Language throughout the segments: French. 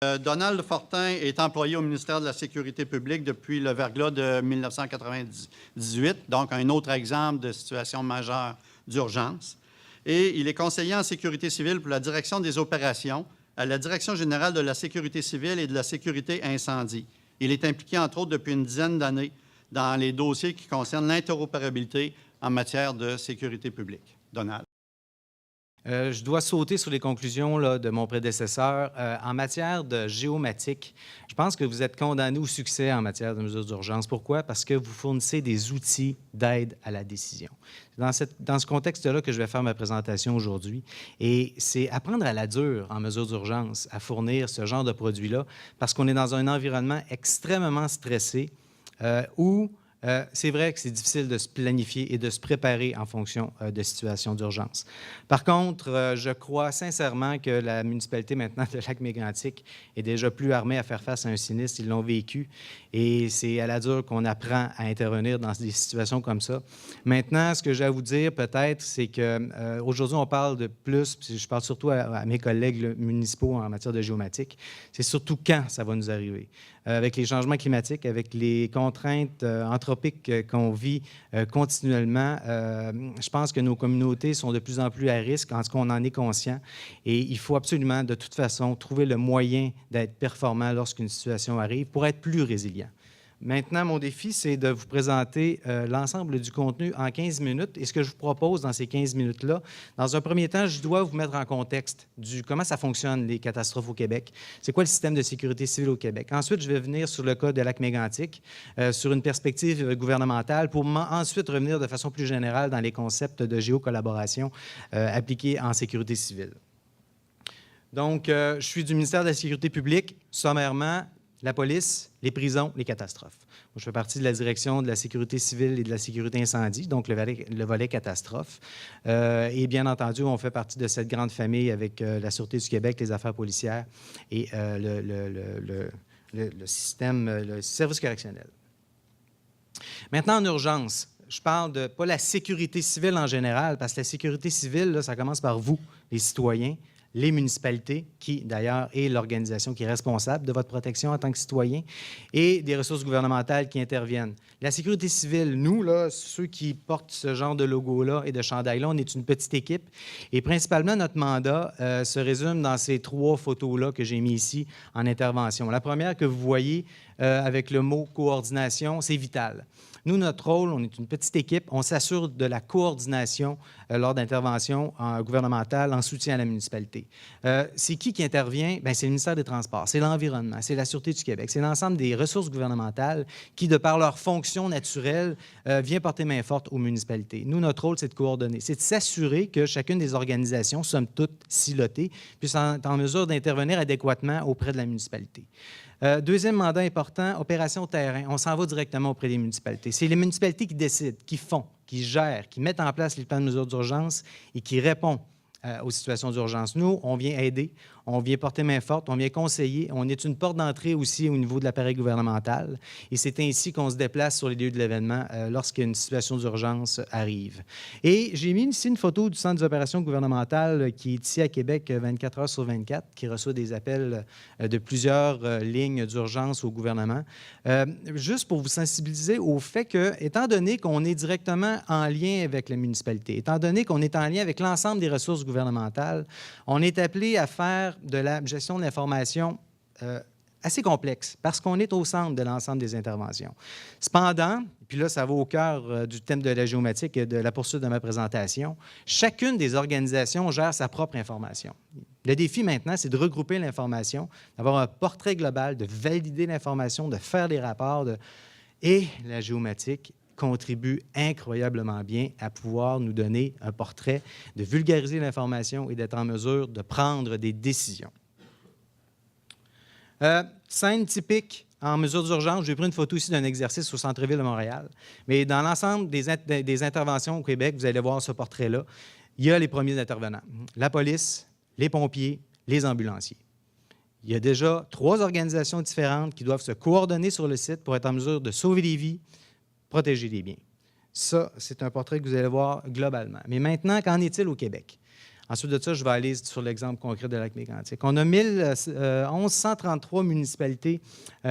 Donald Fortin est employé au ministère de la Sécurité publique depuis le verglas de 1998, donc un autre exemple de situation majeure d'urgence. Et il est conseiller en sécurité civile pour la direction des opérations à la Direction générale de la sécurité civile et de la sécurité incendie. Il est impliqué, entre autres, depuis une dizaine d'années dans les dossiers qui concernent l'interopérabilité en matière de sécurité publique. Donald. Je dois sauter sur les conclusions là, de mon prédécesseur. En matière de géomatique, je pense que vous êtes condamné au succès en matière de mesures d'urgence. Pourquoi? Parce que vous fournissez des outils d'aide à la décision. C'est dans ce contexte-là que je vais faire ma présentation aujourd'hui. Et c'est apprendre à la dure en mesures d'urgence à fournir ce genre de produits-là parce qu'on est dans un environnement extrêmement stressé où c'est vrai que c'est difficile de se planifier et de se préparer en fonction de situations d'urgence. Par contre, je crois sincèrement que la municipalité maintenant de Lac-Mégantic est déjà plus armée à faire face à un sinistre. Ils l'ont vécu et c'est à la dure qu'on apprend à intervenir dans des situations comme ça. Maintenant, ce que j'ai à vous dire peut-être, c'est qu'aujourd'hui, on parle de plus, puis je parle surtout à mes collègues municipaux en matière de géomatique, c'est surtout quand ça va nous arriver. Avec les changements climatiques, avec les contraintes anthropiques qu'on vit continuellement, je pense que nos communautés sont de plus en plus à risque, en tout cas, on en est conscient. Et il faut absolument, de toute façon, trouver le moyen d'être performant lorsqu'une situation arrive pour être plus résilient. Maintenant, mon défi, c'est de vous présenter l'ensemble du contenu en 15 minutes. Et ce que je vous propose dans ces 15 minutes-là, dans un premier temps, je dois vous mettre en contexte du comment ça fonctionne, les catastrophes au Québec. C'est quoi le système de sécurité civile au Québec? Ensuite, je vais venir sur le cas de Lac-Mégantic, sur une perspective gouvernementale, pour ensuite revenir de façon plus générale dans les concepts de géocollaboration appliqués en sécurité civile. Donc, je suis du ministère de la Sécurité publique. Sommairement, la police, les prisons, les catastrophes. Moi, je fais partie de la direction de la sécurité civile et de la sécurité incendie, donc le volet catastrophe. Et bien entendu, on fait partie de cette grande famille avec la Sûreté du Québec, les affaires policières et le système, le service correctionnel. Maintenant, en urgence, je parle de, pas la sécurité civile en général, parce que la sécurité civile, là, ça commence par vous, les citoyens, les municipalités, qui d'ailleurs est l'organisation qui est responsable de votre protection en tant que citoyen, et des ressources gouvernementales qui interviennent. La sécurité civile, nous, là, ceux qui portent ce genre de logo-là et de chandail-là, on est une petite équipe. Et principalement, notre mandat se résume dans ces 3 photos-là que j'ai mis ici en intervention. La première que vous voyez avec le mot « coordination », c'est vital. Nous, notre rôle, on est une petite équipe, on s'assure de la coordination lors d'interventions gouvernementales en soutien à la municipalité. C'est qui intervient? Bien, c'est le ministère des Transports, c'est l'Environnement, c'est la Sûreté du Québec, c'est l'ensemble des ressources gouvernementales qui, de par leur fonction naturelle, vient porter main forte aux municipalités. Nous, notre rôle, c'est de coordonner, c'est de s'assurer que chacune des organisations, somme toute silotées, puisse être en mesure d'intervenir adéquatement auprès de la municipalité. Deuxième mandat important, opération terrain. On s'en va directement auprès des municipalités. C'est les municipalités qui décident, qui font, qui gèrent, qui mettent en place les plans de mesures d'urgence et qui répondent aux situations d'urgence. Nous, on vient aider, on vient porter main forte, on vient conseiller. On est une porte d'entrée aussi au niveau de l'appareil gouvernemental. Et c'est ainsi qu'on se déplace sur les lieux de l'événement lorsqu'une situation d'urgence arrive. Et j'ai mis ici une photo du Centre des opérations gouvernementales qui est ici à Québec 24 heures sur 24, qui reçoit des appels de plusieurs lignes d'urgence au gouvernement. Juste pour vous sensibiliser au fait que, étant donné qu'on est directement en lien avec la municipalité, étant donné qu'on est en lien avec l'ensemble des ressources gouvernementales, on est appelé à faire de la gestion de l'information assez complexe parce qu'on est au centre de l'ensemble des interventions. Cependant, puis là, ça va au cœur du thème de la géomatique et de la poursuite de ma présentation, chacune des organisations gère sa propre information. Le défi maintenant, c'est de regrouper l'information, d'avoir un portrait global, de valider l'information, de faire des rapports. Et la géomatique contribue incroyablement bien à pouvoir nous donner un portrait, de vulgariser l'information et d'être en mesure de prendre des décisions. Scène typique en mesure d'urgence, j'ai pris une photo ici d'un exercice au centre-ville de Montréal, mais dans l'ensemble des interventions au Québec, vous allez voir ce portrait-là, il y a les premiers intervenants, la police, les pompiers, les ambulanciers. Il y a déjà 3 organisations différentes qui doivent se coordonner sur le site pour être en mesure de sauver des vies, protéger les biens. Ça, c'est un portrait que vous allez voir globalement. Mais maintenant, qu'en est-il au Québec? Ensuite de ça, je vais aller sur l'exemple concret de Lac-Mégantic. On a 1133 municipalités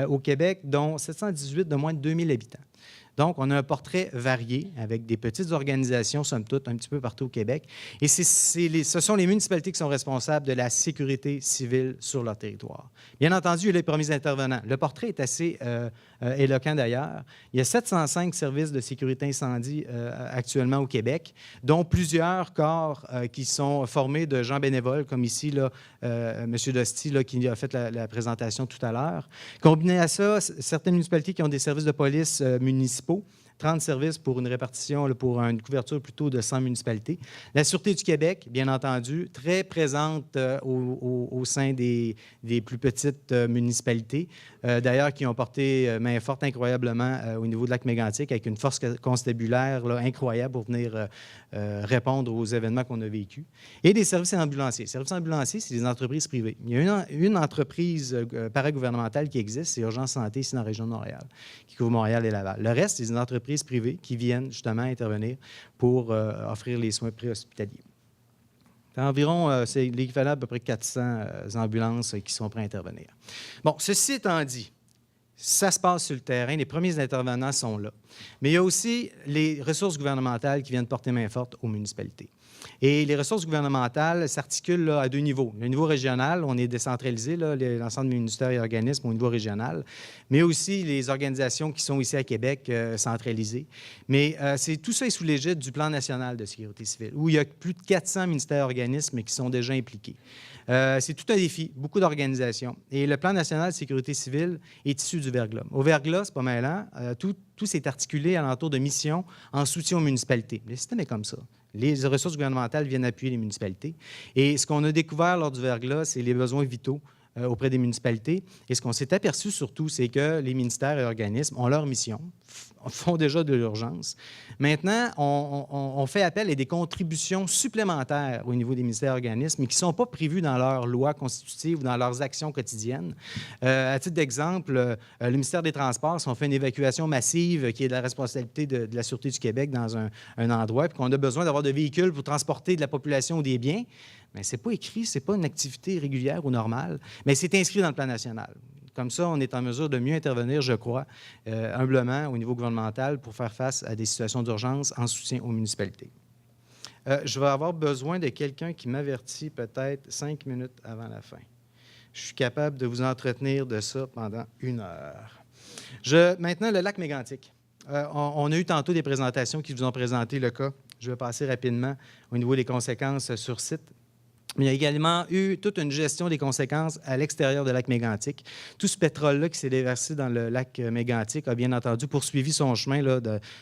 au Québec, dont 718 de moins de 2000 habitants. Donc, on a un portrait varié avec des petites organisations, somme toute, un petit peu partout au Québec. Et ce sont les municipalités qui sont responsables de la sécurité civile sur leur territoire. Bien entendu, il y a les premiers intervenants. Le portrait est assez éloquent d'ailleurs. Il y a 705 services de sécurité incendie actuellement au Québec, dont plusieurs corps qui sont formés de gens bénévoles, comme ici, là, M. Dosti, là, qui a fait la présentation tout à l'heure. Combiné à ça, certaines municipalités qui ont des services de police municipaux, 30 services pour une répartition, là, pour une couverture plutôt de 100 municipalités. La Sûreté du Québec, bien entendu, très présente au sein des plus petites municipalités, d'ailleurs, qui ont porté main forte incroyablement au niveau de Lac-Mégantic, avec une force constabulaire là, incroyable pour venir répondre aux événements qu'on a vécus. Et des services ambulanciers. Les services ambulanciers, c'est des entreprises privées. Il y a une entreprise paragouvernementale qui existe, c'est Urgence Santé, ici dans la région de Montréal, qui couvre Montréal et Laval. Le reste, c'est des entreprises privées qui viennent justement intervenir pour offrir les soins préhospitaliers. Environ, c'est l'équivalent à peu près 400 ambulances qui sont prêtes à intervenir. Bon, ceci étant dit, ça se passe sur le terrain, les premiers intervenants sont là. Mais il y a aussi les ressources gouvernementales qui viennent porter main forte aux municipalités. Et les ressources gouvernementales s'articulent là, à deux niveaux. Le niveau régional, on est décentralisé, l'ensemble des ministères et organismes au niveau régional, mais aussi les organisations qui sont ici à Québec centralisées. Mais tout ça est sous l'égide du Plan national de sécurité civile, où il y a plus de 400 ministères et organismes qui sont déjà impliqués. C'est tout un défi, beaucoup d'organisations. Et le Plan national de sécurité civile est issu du Verglas. Au Verglas, c'est pas mal, hein? Tout s'est articulé alentour de missions en soutien aux municipalités. Le système est comme ça. Les ressources gouvernementales viennent appuyer les municipalités. Et ce qu'on a découvert lors du Verglas, c'est les besoins vitaux auprès des municipalités. Et ce qu'on s'est aperçu surtout, c'est que les ministères et organismes ont leur mission, font déjà de l'urgence. Maintenant, on fait appel à des contributions supplémentaires au niveau des ministères et organismes, mais qui ne sont pas prévues dans leurs lois constitutives ou dans leurs actions quotidiennes. À titre d'exemple, le ministère des Transports, si on fait une évacuation massive qui est de la responsabilité de la Sûreté du Québec dans un endroit, puis qu'on a besoin d'avoir de véhicules pour transporter de la population ou des biens, mais ce n'est pas écrit, ce n'est pas une activité régulière ou normale, mais c'est inscrit dans le plan national. Comme ça, on est en mesure de mieux intervenir, je crois, humblement au niveau gouvernemental pour faire face à des situations d'urgence en soutien aux municipalités. Je vais avoir besoin de quelqu'un qui m'avertit peut-être 5 minutes avant la fin. Je suis capable de vous entretenir de ça pendant 1 heure. Maintenant, le lac Mégantic. On a eu tantôt des présentations qui vous ont présenté le cas. Je vais passer rapidement au niveau des conséquences sur site. Mais il y a également eu toute une gestion des conséquences à l'extérieur du lac Mégantic. Tout ce pétrole-là qui s'est déversé dans le lac Mégantic a bien entendu poursuivi son chemin là,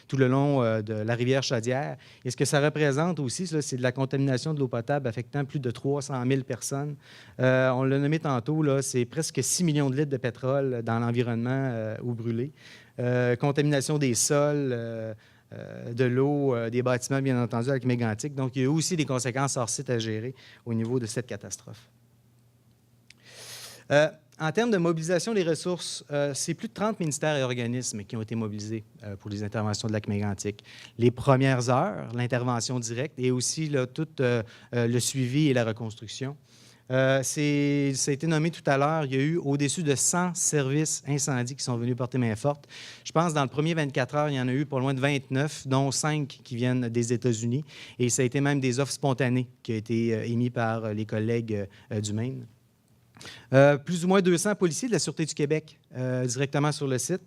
tout le long de la rivière Chaudière. Et ce que ça représente aussi, c'est de la contamination de l'eau potable affectant plus de 300 000 personnes. On l'a nommé tantôt, c'est presque 6 millions de litres de pétrole dans l'environnement ou brûlé. Contamination des sols, de l'eau, des bâtiments, bien entendu, avec Mégantic. Donc, il y a aussi des conséquences hors site à gérer au niveau de cette catastrophe. En termes de mobilisation des ressources, c'est plus de 30 ministères et organismes qui ont été mobilisés pour les interventions de lac Mégantic. Les premières heures, l'intervention directe et aussi là, tout le suivi et la reconstruction. Ça a été nommé tout à l'heure, il y a eu au-dessus de 100 services incendies qui sont venus porter main forte. Je pense que dans le premier 24 heures, il y en a eu pas loin de 29, dont 5 qui viennent des États-Unis. Et ça a été même des offres spontanées qui ont été émises par les collègues du Maine. Plus ou moins 200 policiers de la Sûreté du Québec directement sur le site.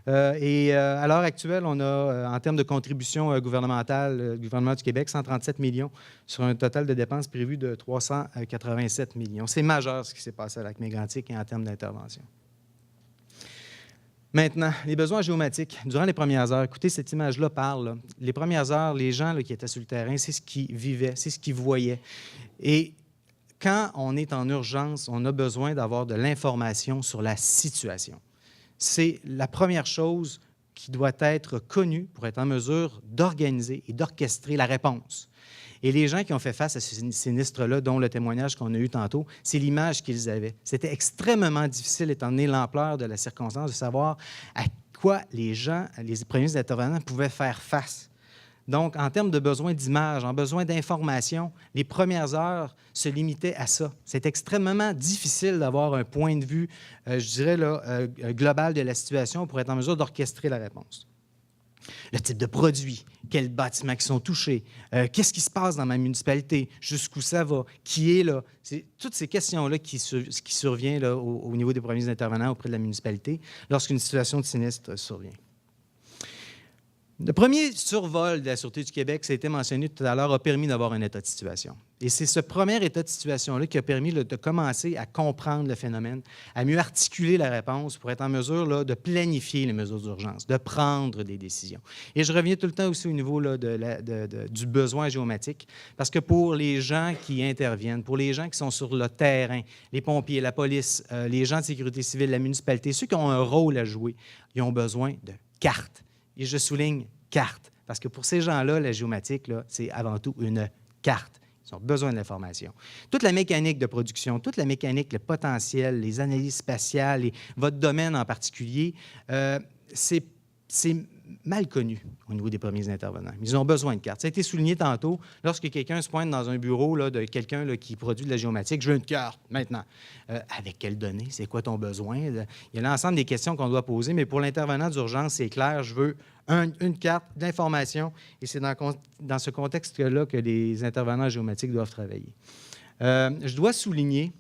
À l'heure actuelle, on a, en termes de contribution gouvernementale, le gouvernement du Québec, 137 millions sur un total de dépenses prévues de 387 millions. C'est majeur ce qui s'est passé à Lac-Mégantic et en termes d'intervention. Maintenant, les besoins géomatiques. Durant les premières heures, écoutez, cette image-là parle. Là. Les premières heures, les gens là, qui étaient sur le terrain, c'est ce qu'ils vivaient, c'est ce qu'ils voyaient. Et quand on est en urgence, on a besoin d'avoir de l'information sur la situation. C'est la première chose qui doit être connue pour être en mesure d'organiser et d'orchestrer la réponse. Et les gens qui ont fait face à ce sinistre-là, dont le témoignage qu'on a eu tantôt, c'est l'image qu'ils avaient. C'était extrêmement difficile, étant donné l'ampleur de la circonstance, de savoir à quoi les gens, les premiers intervenants pouvaient faire face. Donc, en termes de besoin d'image, en besoin d'information, les premières heures se limitaient à ça. C'est extrêmement difficile d'avoir un point de vue, je dirais, là, global de la situation pour être en mesure d'orchestrer la réponse. Le type de produit, quels bâtiments qui sont touchés, qu'est-ce qui se passe dans ma municipalité, jusqu'où ça va, qui est là. C'est toutes ces questions-là qui surviennent là, au niveau des premiers intervenants auprès de la municipalité lorsqu'une situation de sinistre survient. Le premier survol de la Sûreté du Québec, ça a été mentionné tout à l'heure, a permis d'avoir un état de situation. Et c'est ce premier état de situation-là qui a permis là, de commencer à comprendre le phénomène, à mieux articuler la réponse pour être en mesure là, de planifier les mesures d'urgence, de prendre des décisions. Et je reviens tout le temps aussi au niveau là, du besoin géomatique, parce que pour les gens qui interviennent, pour les gens qui sont sur le terrain, les pompiers, la police, les gens de sécurité civile, la municipalité, ceux qui ont un rôle à jouer, ils ont besoin de cartes. Et je souligne carte, parce que pour ces gens-là, la géomatique, c'est avant tout une carte. Ils ont besoin de l'information. Toute la mécanique de production, toute la mécanique, le potentiel, les analyses spatiales, et votre domaine en particulier, c'est mal connu au niveau des premiers intervenants. Ils ont besoin de cartes. Ça a été souligné tantôt, lorsque quelqu'un se pointe dans un bureau là, de quelqu'un là, qui produit de la géomatique, je veux une carte maintenant. Avec quelles données? C'est quoi ton besoin? Il y a l'ensemble des questions qu'on doit poser, mais pour l'intervenant d'urgence, c'est clair, je veux une carte d'information, et c'est dans ce contexte-là que les intervenants géomatiques doivent travailler. Je dois souligner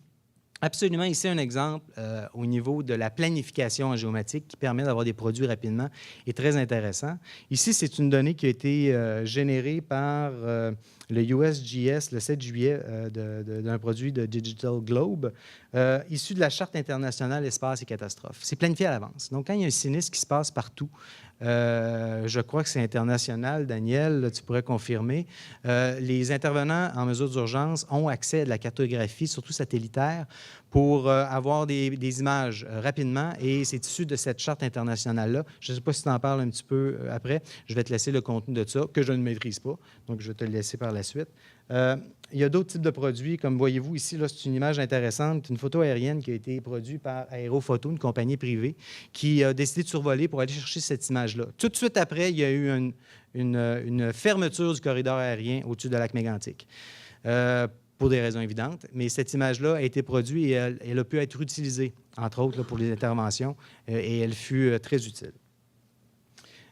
absolument ici un exemple au niveau de la planification en géomatique qui permet d'avoir des produits rapidement et très intéressant. Ici, c'est une donnée qui a été générée par le USGS le 7 juillet d'un produit de Digital Globe, issu de la Charte internationale espace et catastrophes. C'est planifié à l'avance. Donc, quand il y a un sinistre qui se passe partout, je crois que c'est international, Daniel, là, tu pourrais confirmer. Les intervenants en mesure d'urgence ont accès à de la cartographie, surtout satellitaire, pour avoir des images rapidement, et c'est issu de cette charte internationale-là. Je ne sais pas si tu en parles un petit peu après. Je vais te laisser le contenu de ça, que je ne maîtrise pas, donc je vais te le laisser par la suite. Il y a d'autres types de produits, comme voyez-vous ici, c'est une image intéressante, une photo aérienne qui a été produite par Aérophoto, une compagnie privée, qui a décidé de survoler pour aller chercher cette image-là. Tout de suite après, il y a eu une fermeture du corridor aérien au-dessus de lac Mégantic, pour des raisons évidentes. Mais cette image-là a été produite et elle a pu être utilisée, entre autres, là, pour les interventions, et elle fut très utile.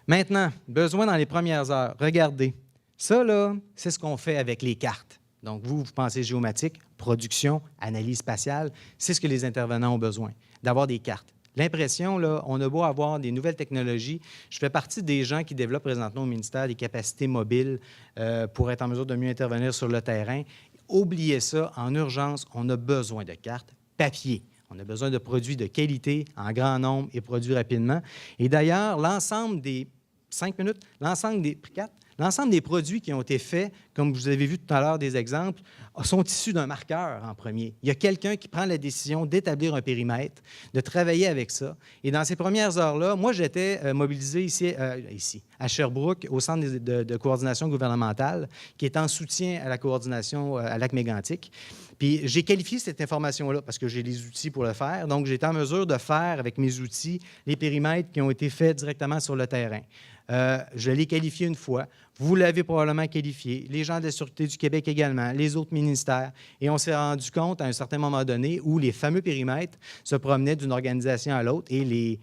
Maintenant, besoin dans les premières heures. Regardez. Ça, là, c'est ce qu'on fait avec les cartes. Donc, vous pensez géomatique, production, analyse spatiale, c'est ce que les intervenants ont besoin, d'avoir des cartes. L'impression, là, on a beau avoir des nouvelles technologies. Je fais partie des gens qui développent présentement au ministère des capacités mobiles pour être en mesure de mieux intervenir sur le terrain. Oubliez ça, en urgence, on a besoin de cartes papier. On a besoin de produits de qualité en grand nombre et produits rapidement. Et d'ailleurs, l'ensemble des 5 minutes, l'ensemble des produits qui ont été faits, comme vous avez vu tout à l'heure des exemples, sont issus d'un marqueur en premier. Il y a quelqu'un qui prend la décision d'établir un périmètre, de travailler avec ça. Et dans ces premières heures-là, moi, j'étais mobilisé ici, à Sherbrooke, au Centre de coordination gouvernementale, qui est en soutien à la coordination à Lac-Mégantic. Puis j'ai qualifié cette information-là parce que j'ai les outils pour le faire. Donc, j'ai été en mesure de faire, avec mes outils, les périmètres qui ont été faits directement sur le terrain. Je l'ai qualifié une fois. Vous l'avez probablement qualifié. Les gens de la Sûreté du Québec également, les autres ministères. Et on s'est rendu compte à un certain moment donné où les fameux périmètres se promenaient d'une organisation à l'autre et les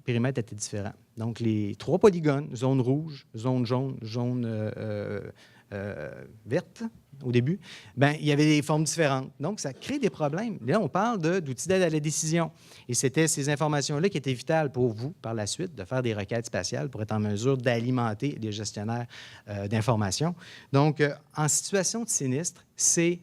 périmètres étaient différents. Donc, les 3 polygones, zone rouge, zone jaune, zone verte, au début, bien, il y avait des formes différentes. Donc, ça crée des problèmes. Là, on parle d'outils d'aide à la décision. Et c'était ces informations-là qui étaient vitales pour vous, par la suite, de faire des requêtes spatiales pour être en mesure d'alimenter les gestionnaires d'informations. Donc, en situation de sinistre, c'est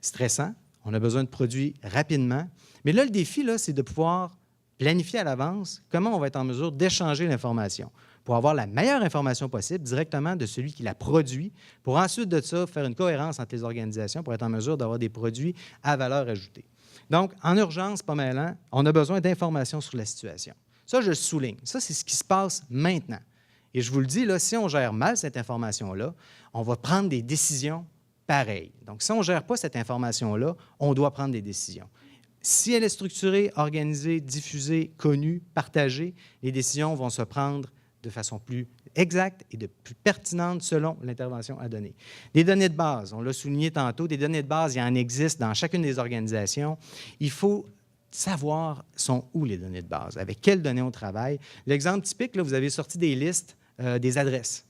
stressant. On a besoin de produits rapidement. Mais là, le défi, là, c'est de pouvoir planifier à l'avance comment on va être en mesure d'échanger l'information pour avoir la meilleure information possible directement de celui qui la produit, pour ensuite de ça faire une cohérence entre les organisations pour être en mesure d'avoir des produits à valeur ajoutée. Donc, en urgence, pas mal, on a besoin d'informations sur la situation. Ça, je le souligne. Ça, c'est ce qui se passe maintenant. Et je vous le dis, là, si on gère mal cette information-là, on va prendre des décisions pareilles. Donc, si on ne gère pas cette information-là, on doit prendre des décisions. Si elle est structurée, organisée, diffusée, connue, partagée, les décisions vont se prendre de façon plus exactes et de plus pertinentes selon l'intervention à donner. Des données de base, on l'a souligné tantôt, des données de base, il y en existe dans chacune des organisations. Il faut savoir sont où les données de base, avec quelles données on travaille. L'exemple typique, là, vous avez sorti des listes des adresses.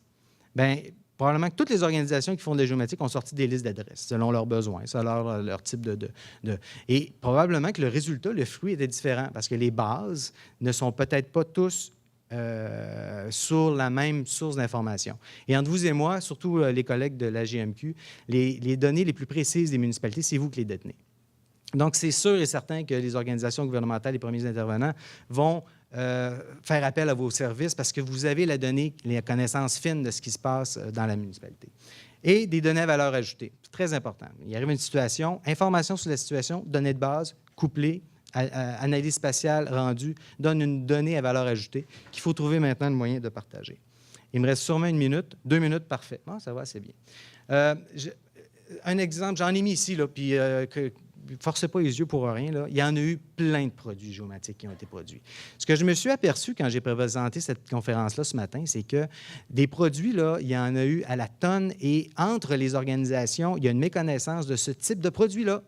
Bien, probablement que toutes les organisations qui font de la géomatique ont sorti des listes d'adresses selon leurs besoins, selon leur type de... Et probablement que le résultat, le fruit était différent parce que les bases ne sont peut-être pas tous sur la même source d'information. Et entre vous et moi, surtout les collègues de la GMQ, les données les plus précises des municipalités, c'est vous qui les détenez. Donc, c'est sûr et certain que les organisations gouvernementales, les premiers intervenants, vont faire appel à vos services parce que vous avez la donnée, les connaissances fines de ce qui se passe dans la municipalité. Et des données à valeur ajoutée. C'est très important. Il arrive une situation, information sur la situation, données de base, couplées, analyse spatiale rendue, donne une donnée à valeur ajoutée qu'il faut trouver maintenant le moyen de partager. Il me reste sûrement 1 minute, 2 minutes, parfait. Bon, ça va, c'est bien. Un exemple, j'en ai mis ici, là, puis ne forcez pas les yeux pour rien, là. Il y en a eu plein de produits géomatiques qui ont été produits. Ce que je me suis aperçu quand j'ai présenté cette conférence-là ce matin, c'est que des produits, là, il y en a eu à la tonne et entre les organisations, il y a une méconnaissance de ce type de produits-là.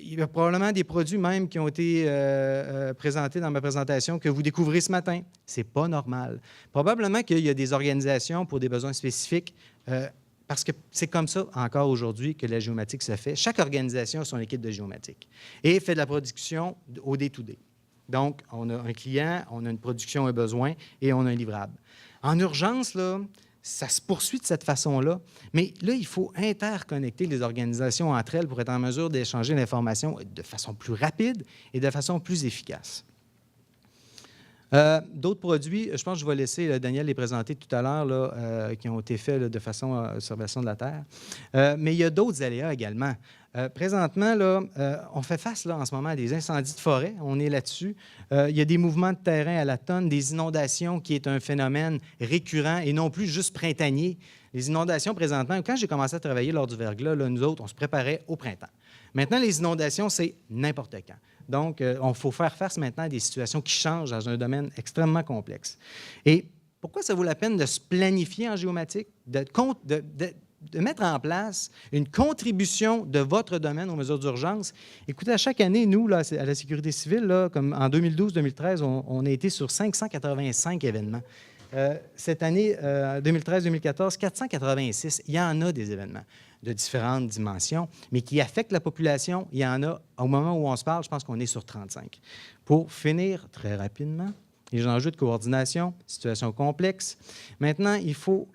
Il y a probablement des produits même qui ont été présentés dans ma présentation que vous découvrez ce matin. Ce n'est pas normal. Probablement qu'il y a des organisations pour des besoins spécifiques parce que c'est comme ça encore aujourd'hui que la géomatique se fait. Chaque organisation a son équipe de géomatique et fait de la production au day-to-day. Donc, on a un client, on a une production, un besoin et on a un livrable. En urgence, là, ça se poursuit de cette façon-là, mais là, il faut interconnecter les organisations entre elles pour être en mesure d'échanger l'information de façon plus rapide et de façon plus efficace. D'autres produits, je pense que je vais laisser Daniel les présenter tout à l'heure, là, qui ont été faits là, de façon à observation de la Terre. Mais il y a d'autres aléas également. Présentement, là, on fait face là, en ce moment à des incendies de forêt. On est là-dessus. Il y a des mouvements de terrain à la tonne, des inondations qui est un phénomène récurrent et non plus juste printanier. Les inondations, présentement, quand j'ai commencé à travailler lors du verglas, là, nous autres, on se préparait au printemps. Maintenant, les inondations, c'est n'importe quand. Donc, il faut faire face maintenant à des situations qui changent dans un domaine extrêmement complexe. Et pourquoi ça vaut la peine de se planifier en géomatique, de mettre en place une contribution de votre domaine aux mesures d'urgence? Écoutez, à chaque année, nous, là, à la Sécurité civile, là, comme en 2012-2013, on a été sur 585 événements. Cette année, 2013-2014, 486. Il y en a des événements de différentes dimensions, mais qui affectent la population. Il y en a, au moment où on se parle, je pense qu'on est sur 35. Pour finir très rapidement, les enjeux de coordination, situation complexe. Maintenant, il faut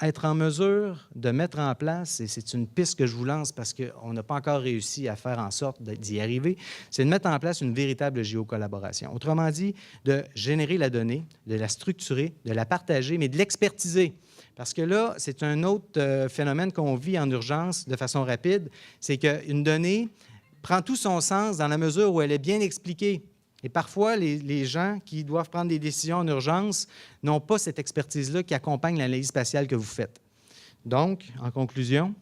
être en mesure de mettre en place, et c'est une piste que je vous lance parce qu'on n'a pas encore réussi à faire en sorte d'y arriver, c'est de mettre en place une véritable géocollaboration. Autrement dit, de générer la donnée, de la structurer, de la partager, mais de l'expertiser. Parce que là, c'est un autre phénomène qu'on vit en urgence de façon rapide, c'est qu'une donnée prend tout son sens dans la mesure où elle est bien expliquée. Et parfois, les gens qui doivent prendre des décisions en urgence n'ont pas cette expertise-là qui accompagne l'analyse spatiale que vous faites. Donc, en conclusion,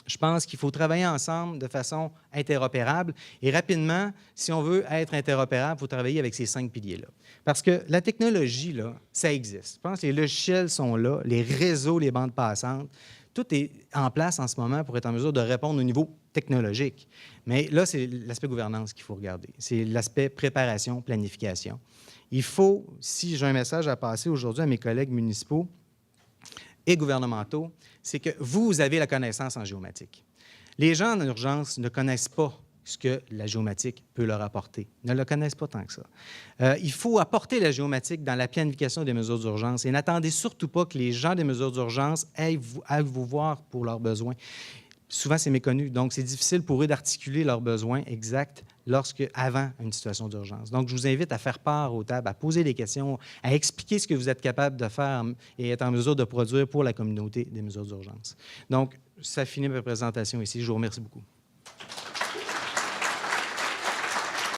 je pense qu'il faut travailler ensemble de façon interopérable. Et rapidement, si on veut être interopérable, il faut travailler avec ces 5 piliers-là. Parce que la technologie, là, ça existe. Je pense que les logiciels sont là, les réseaux, les bandes passantes. Tout est en place en ce moment pour être en mesure de répondre au niveau technologique. Mais là, c'est l'aspect gouvernance qu'il faut regarder. C'est l'aspect préparation, planification. Il faut, si j'ai un message à passer aujourd'hui à mes collègues municipaux et gouvernementaux, c'est que vous avez la connaissance en géomatique. Les gens en urgence ne connaissent pas ce que la géomatique peut leur apporter. Ils ne le connaissent pas tant que ça. Il faut apporter la géomatique dans la planification des mesures d'urgence et n'attendez surtout pas que les gens des mesures d'urgence aillent vous voir pour leurs besoins. Souvent, c'est méconnu. Donc, c'est difficile pour eux d'articuler leurs besoins exacts avant une situation d'urgence. Donc, je vous invite à faire part aux tables, à poser des questions, à expliquer ce que vous êtes capable de faire et être en mesure de produire pour la communauté des mesures d'urgence. Donc, ça finit ma présentation ici. Je vous remercie beaucoup.